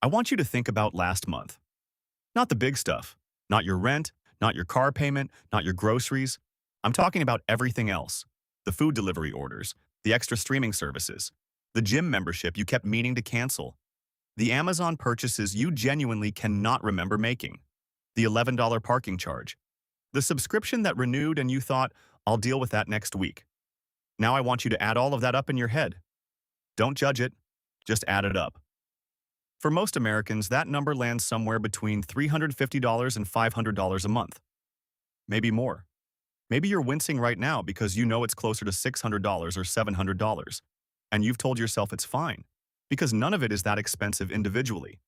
I want you to think about last month. Not the big stuff. Not your rent, not your car payment, not your groceries. I'm talking about everything else. The food delivery orders, the extra streaming services, the gym membership you kept meaning to cancel, the Amazon purchases you genuinely cannot remember making, the $11 parking charge, the subscription that renewed and you thought, I'll deal with that next week. Now I want you to add all of that up in your head. Don't judge it, just add it up. For most Americans, that number lands somewhere between $350 and $500 a month. Maybe more. Maybe you're wincing right now because you know it's closer to $600 or $700, and you've told yourself it's fine, because none of it is that expensive individually.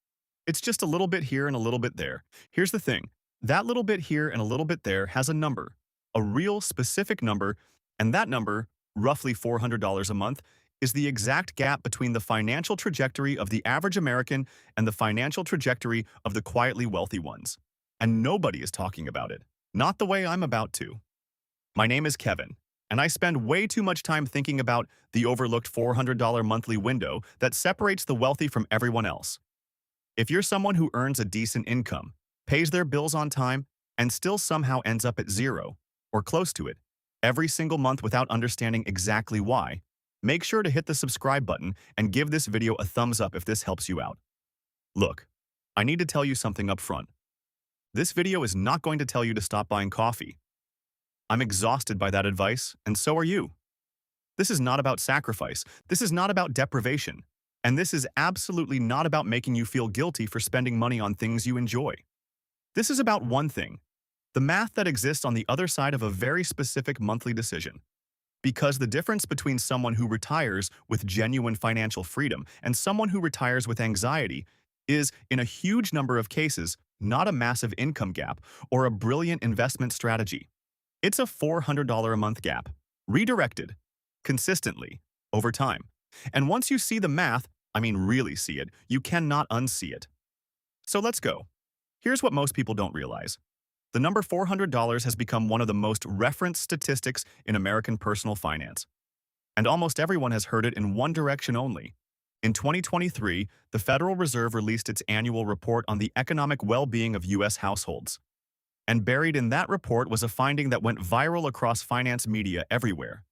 It's just a little bit here and a little bit there. Here's the thing. That little bit here and a little bit there has a number, a real specific number, and that number, roughly $400 a month, is the exact gap between the financial trajectory of the average American and the financial trajectory of the quietly wealthy ones. And nobody is talking about it. Not the way I'm about to. My name is Kevin, and I spend way too much time thinking about the overlooked $400 monthly window that separates the wealthy from everyone else. If you're someone who earns a decent income, pays their bills on time, and still somehow ends up at zero, or close to it, every single month without understanding exactly why, make sure to hit the subscribe button and give this video a thumbs up if this helps you out. Look, I need to tell you something up front. This video is not going to tell you to stop buying coffee. I'm exhausted by that advice, and so are you. This is not about sacrifice. This is not about deprivation. And this is absolutely not about making you feel guilty for spending money on things you enjoy. This is about one thing: the math that exists on the other side of a very specific monthly decision. Because the difference between someone who retires with genuine financial freedom and someone who retires with anxiety is, in a huge number of cases, not a massive income gap or a brilliant investment strategy. It's a $400 a month gap, redirected, consistently, over time. And once you see the math, I mean really see it, you cannot unsee it. So let's go. Here's what most people don't realize. The number $400 has become one of the most referenced statistics in American personal finance. And almost everyone has heard it in one direction only. In 2023, the Federal Reserve released its annual report on the economic well-being of U.S. households. And buried in that report was a finding that went viral across finance media everywhere.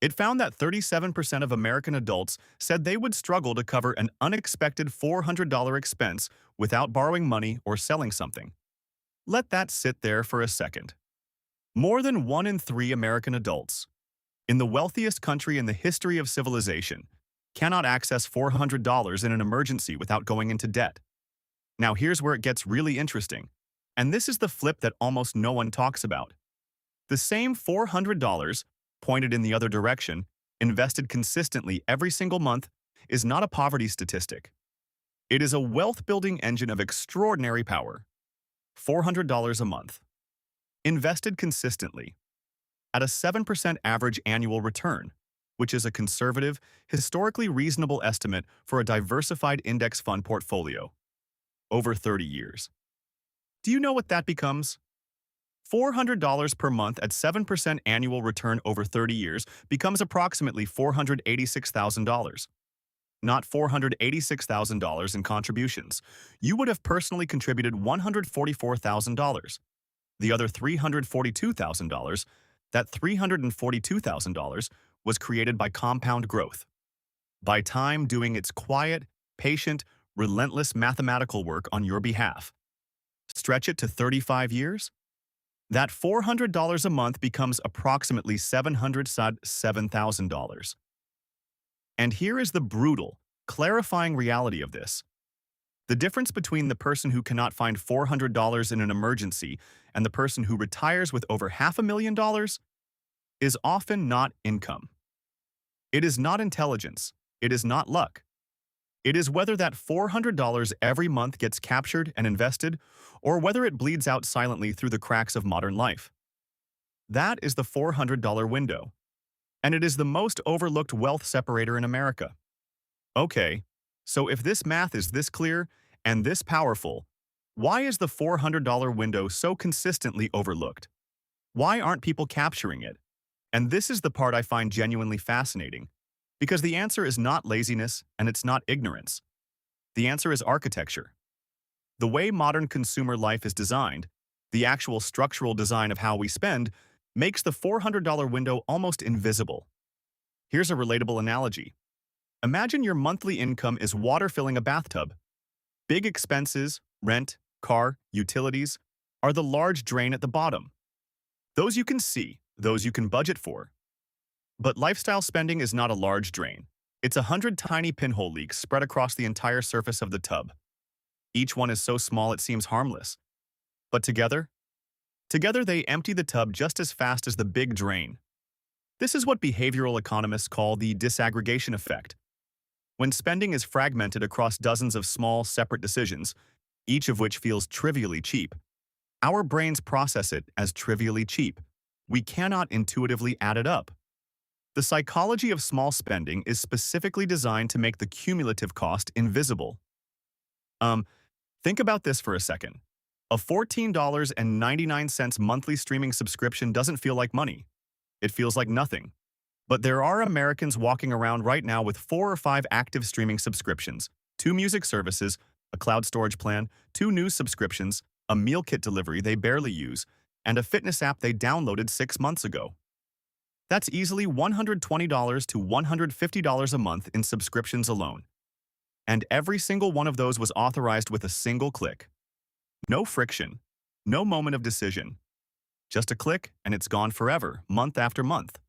It found that 37% of American adults said they would struggle to cover an unexpected $400 expense without borrowing money or selling something. Let that sit there for a second. More than 1 in 3 American adults, in the wealthiest country in the history of civilization, cannot access $400 in an emergency without going into debt. Now here's where it gets really interesting. And this is the flip that almost no one talks about. The same $400, pointed in the other direction, invested consistently every single month, is not a poverty statistic. It is a wealth-building engine of extraordinary power. $400 a month. Invested consistently. At a 7% average annual return, which is a conservative, historically reasonable estimate for a diversified index fund portfolio. Over 30 years. Do you know what that becomes? $400 per month at 7% annual return over 30 years becomes approximately $486,000. Not $486,000 in contributions. You would have personally contributed $144,000. The other $342,000, that $342,000 was created by compound growth. By time doing its quiet, patient, relentless mathematical work on your behalf. Stretch it to 35 years? That $400 a month becomes approximately $707,000. And here is the brutal, clarifying reality of this. The difference between the person who cannot find $400 in an emergency and the person who retires with over $500,000 is often not income. It is not intelligence. It is not luck. It is whether that $400 every month gets captured and invested, or whether it bleeds out silently through the cracks of modern life. That is the $400 window. And it is the most overlooked wealth separator in America. Okay, so if this math is this clear and this powerful, why is the $400 window so consistently overlooked? Why aren't people capturing it? And this is the part I find genuinely fascinating, because the answer is not laziness and it's not ignorance. The answer is architecture. The way modern consumer life is designed, the actual structural design of how we spend, makes the $400 window almost invisible. Here's a relatable analogy. Imagine your monthly income is water filling a bathtub. Big expenses, rent, car, utilities, are the large drain at the bottom. Those you can see, those you can budget for. But lifestyle spending is not a large drain. It's 100 tiny pinhole leaks spread across the entire surface of the tub. Each one is so small it seems harmless. But together they empty the tub just as fast as the big drain. This is what behavioral economists call the disaggregation effect. When spending is fragmented across dozens of small, separate decisions, each of which feels trivially cheap, our brains process it as trivially cheap. We cannot intuitively add it up. The psychology of small spending is specifically designed to make the cumulative cost invisible. Think about this for a second. A $14.99 monthly streaming subscription doesn't feel like money. It feels like nothing. But there are Americans walking around right now with 4 or 5 active streaming subscriptions, 2 music services, a cloud storage plan, 2 news subscriptions, a meal kit delivery they barely use, and a fitness app they downloaded 6 months ago. That's easily $120 to $150 a month in subscriptions alone. And every single one of those was authorized with a single click. No friction, no moment of decision. Just a click and it's gone forever, month after month.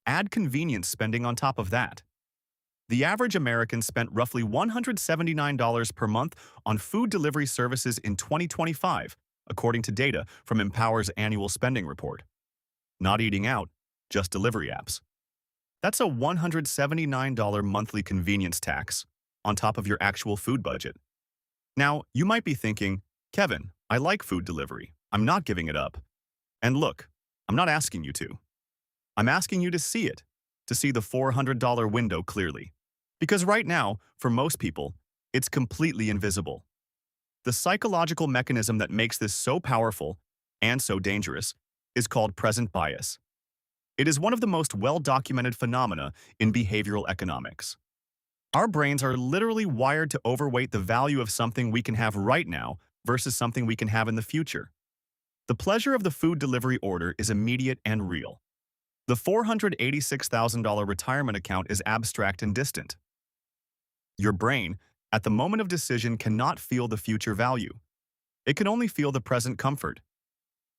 Add convenience spending on top of that. The average American spent roughly $179 per month on food delivery services in 2025, according to data from Empower's annual spending report. Not eating out, just delivery apps. That's a $179 monthly convenience tax on top of your actual food budget. Now, you might be thinking, Kevin, I like food delivery. I'm not giving it up. And look, I'm not asking you to. I'm asking you to see it, to see the $400 window clearly. Because right now, for most people, it's completely invisible. The psychological mechanism that makes this so powerful and so dangerous is called present bias. It is one of the most well-documented phenomena in behavioral economics. Our brains are literally wired to overweight the value of something we can have right now versus something we can have in the future. The pleasure of the food delivery order is immediate and real. The $486,000 retirement account is abstract and distant. Your brain, at the moment of decision, cannot feel the future value. It can only feel the present comfort.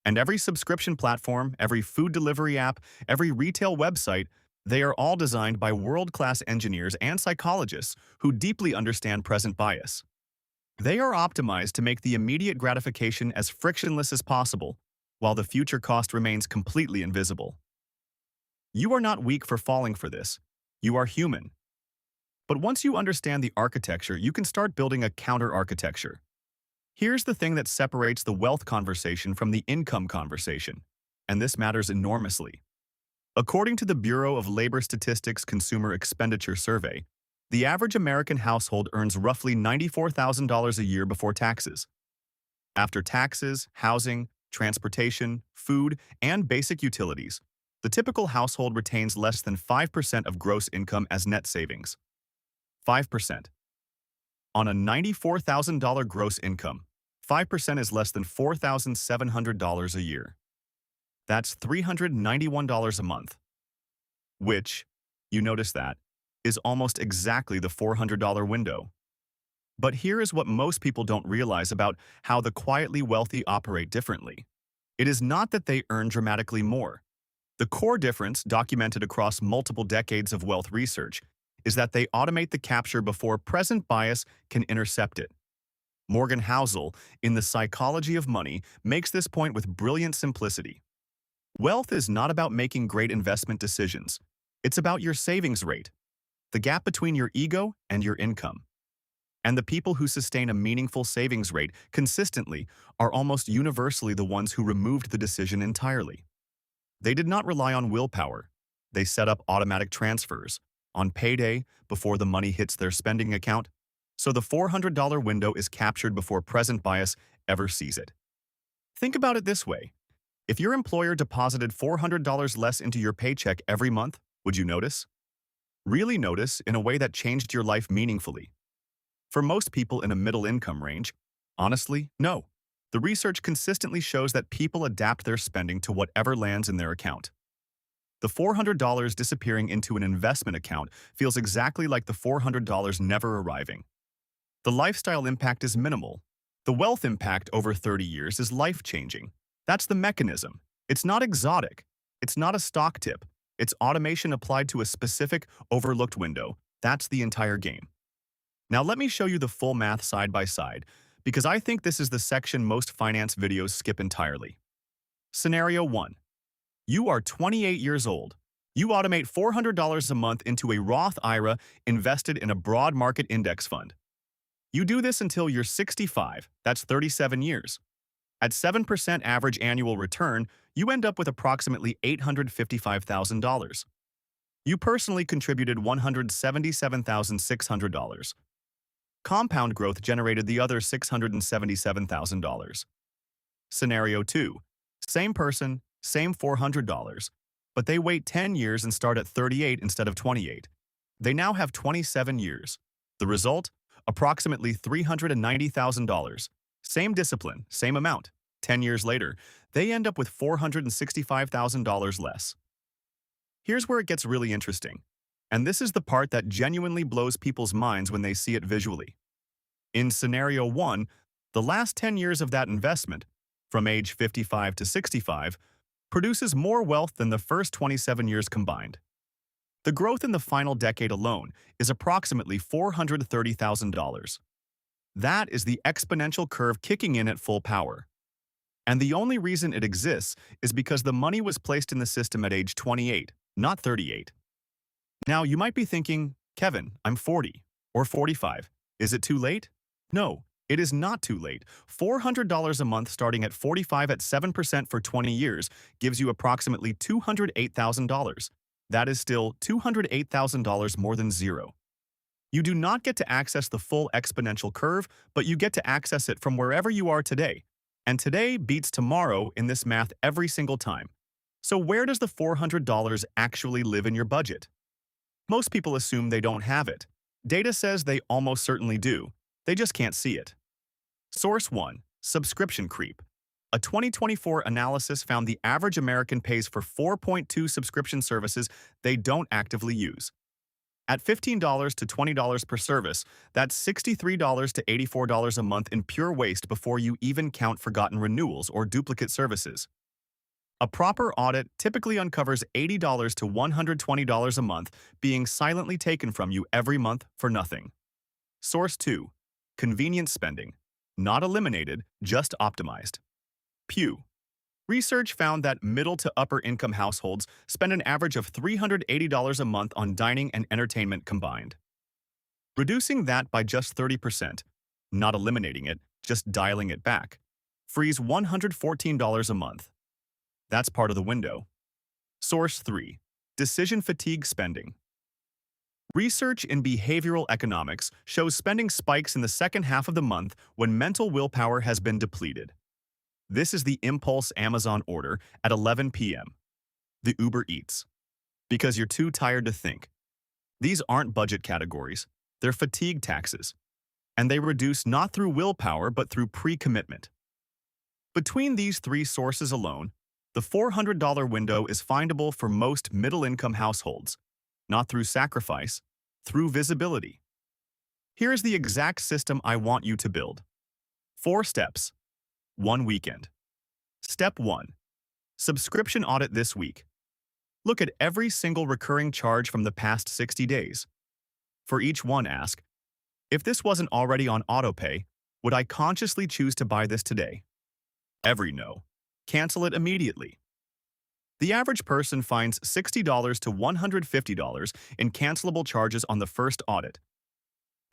And every subscription platform, every food delivery app, every retail website, they are all designed by world-class engineers and psychologists who deeply understand present bias. They are optimized to make the immediate gratification as frictionless as possible, while the future cost remains completely invisible. You are not weak for falling for this. You are human. But once you understand the architecture, you can start building a counter-architecture. Here's the thing that separates the wealth conversation from the income conversation, and this matters enormously. According to the Bureau of Labor Statistics Consumer Expenditure Survey, the average American household earns roughly $94,000 a year before taxes. After taxes, housing, transportation, food, and basic utilities, the typical household retains less than 5% of gross income as net savings. 5%. On a $94,000 gross income, 5% is less than $4,700 a year. That's $391 a month, which, you notice that, is almost exactly the $400 window. But here is what most people don't realize about how the quietly wealthy operate differently. It is not that they earn dramatically more. The core difference, documented across multiple decades of wealth research, is that they automate the capture before present bias can intercept it. Morgan Housel, in The Psychology of Money, makes this point with brilliant simplicity. Wealth is not about making great investment decisions. It's about your savings rate, the gap between your ego and your income. And the people who sustain a meaningful savings rate consistently are almost universally the ones who removed the decision entirely. They did not rely on willpower. They set up automatic transfers on payday before the money hits their spending account, so the $400 window is captured before present bias ever sees it. Think about it this way. If your employer deposited $400 less into your paycheck every month, would you notice? Really notice in a way that changed your life meaningfully. For most people in a middle income range, honestly, no. The research consistently shows that people adapt their spending to whatever lands in their account. The $400 disappearing into an investment account feels exactly like the $400 never arriving. The lifestyle impact is minimal. The wealth impact over 30 years is life-changing. That's the mechanism. It's not exotic. It's not a stock tip. It's automation applied to a specific, overlooked window. That's the entire game. Now let me show you the full math side by side, because I think this is the section most finance videos skip entirely. Scenario 1. You are 28 years old. You automate $400 a month into a Roth IRA invested in a broad market index fund. You do this until you're 65, that's 37 years. At 7% average annual return, you end up with approximately $855,000. You personally contributed $177,600. Compound growth generated the other $677,000. Scenario 2. Same person, same $400, but they wait 10 years and start at 38 instead of 28. They now have 27 years. The result? Approximately $390,000. Same discipline, same amount. 10 years later, they end up with $465,000 less. Here's where it gets really interesting. And this is the part that genuinely blows people's minds when they see it visually. In scenario 1, the last 10 years of that investment, from age 55 to 65, produces more wealth than the first 27 years combined. The growth in the final decade alone is approximately $430,000. That is the exponential curve kicking in at full power. And the only reason it exists is because the money was placed in the system at age 28, not 38. Now, you might be thinking, Kevin, I'm 40 or 45. Is it too late? No, it is not too late. $400 a month starting at 45 at 7% for 20 years gives you approximately $208,000. That is still $208,000 more than zero. You do not get to access the full exponential curve, but you get to access it from wherever you are today. And today beats tomorrow in this math every single time. So where does the $400 actually live in your budget? Most people assume they don't have it. Data says they almost certainly do. They just can't see it. Source 1. Subscription creep. A 2024 analysis found the average American pays for 4.2 subscription services they don't actively use. At $15 to $20 per service, that's $63 to $84 a month in pure waste before you even count forgotten renewals or duplicate services. A proper audit typically uncovers $80 to $120 a month being silently taken from you every month for nothing. Source 2. Convenience spending. Not eliminated, just optimized. Pew. Research found that middle to upper income households spend an average of $380 a month on dining and entertainment combined. Reducing that by just 30%, not eliminating it, just dialing it back, frees $114 a month. That's part of the window. Source 3. Decision fatigue spending. Research in behavioral economics shows spending spikes in the second half of the month when mental willpower has been depleted. This is the impulse Amazon order at 11 p.m. The Uber Eats. Because you're too tired to think. These aren't budget categories, they're fatigue taxes. And they reduce not through willpower but through pre-commitment. Between these three sources alone, the $400 window is findable for most middle-income households, not through sacrifice, through visibility. Here's the exact system I want you to build. 4 steps. 1 weekend. Step 1. Subscription audit this week. Look at every single recurring charge from the past 60 days. For each one, ask, if this wasn't already on autopay, would I consciously choose to buy this today? Every no. Cancel it immediately. The average person finds $60 to $150 in cancelable charges on the first audit.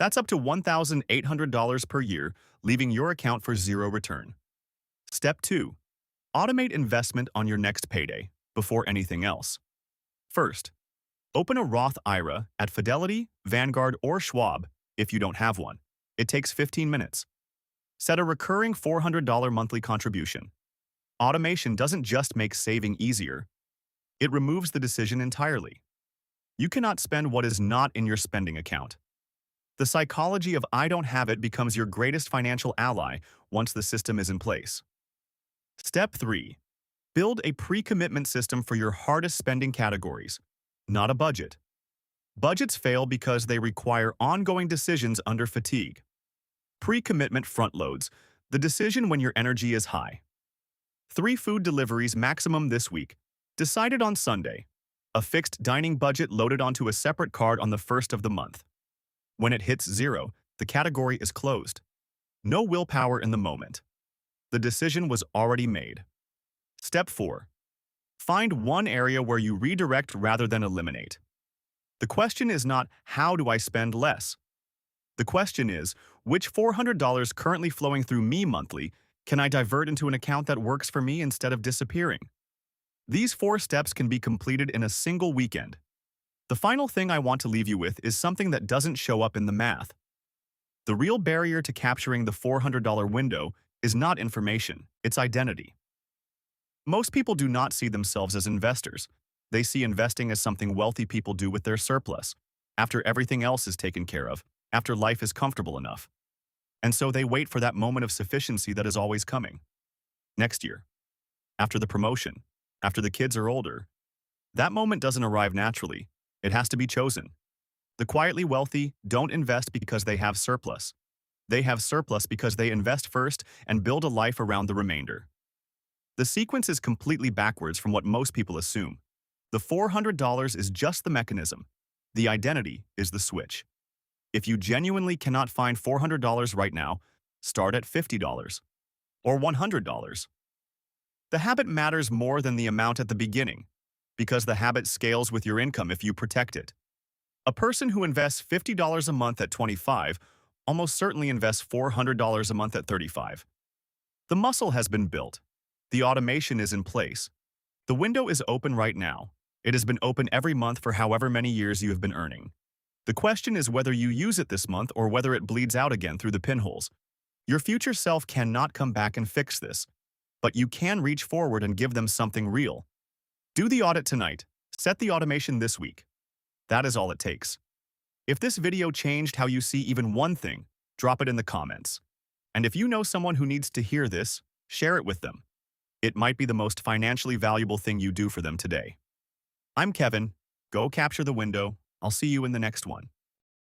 That's up to $1,800 per year, leaving your account for zero return. Step 2. Automate investment on your next payday, before anything else. First, open a Roth IRA at Fidelity, Vanguard, or Schwab if you don't have one. It takes 15 minutes. Set a recurring $400 monthly contribution. Automation doesn't just make saving easier. It removes the decision entirely. You cannot spend what is not in your spending account. The psychology of I don't have it becomes your greatest financial ally once the system is in place. Step 3. Build a pre-commitment system for your hardest spending categories, not a budget. Budgets fail because they require ongoing decisions under fatigue. Pre-commitment front loads the decision when your energy is high. 3 food deliveries maximum this week, decided on Sunday. A fixed dining budget loaded onto a separate card on the first of the month. When it hits 0, the category is closed. No willpower in the moment. The decision was already made. Step 4. Find one area where you redirect rather than eliminate. The question is not, how do I spend less? The question is, which $400 currently flowing through me monthly can I divert into an account that works for me instead of disappearing? These 4 steps can be completed in a single weekend. The final thing I want to leave you with is something that doesn't show up in the math. The real barrier to capturing the $400 window is not information, it's identity. Most people do not see themselves as investors. They see investing as something wealthy people do with their surplus, after everything else is taken care of, after life is comfortable enough. And so they wait for that moment of sufficiency that is always coming. Next year, after the promotion, after the kids are older. That moment doesn't arrive naturally. It has to be chosen. The quietly wealthy don't invest because they have surplus. They have surplus because they invest first and build a life around the remainder. The sequence is completely backwards from what most people assume. The $400 is just the mechanism. The identity is the switch. If you genuinely cannot find $400 right now, start at $50 or $100. The habit matters more than the amount at the beginning, because the habit scales with your income if you protect it. A person who invests $50 a month at 25 almost certainly invests $400 a month at 35. The muscle has been built. The automation is in place. The window is open right now. It has been open every month for however many years you have been earning. The question is whether you use it this month or whether it bleeds out again through the pinholes. Your future self cannot come back and fix this, but you can reach forward and give them something real. Do the audit tonight. Set the automation this week. That is all it takes. If this video changed how you see even one thing, drop it in the comments. And if you know someone who needs to hear this, share it with them. It might be the most financially valuable thing you do for them today. I'm Kevin. Go capture the window. I'll see you in the next one.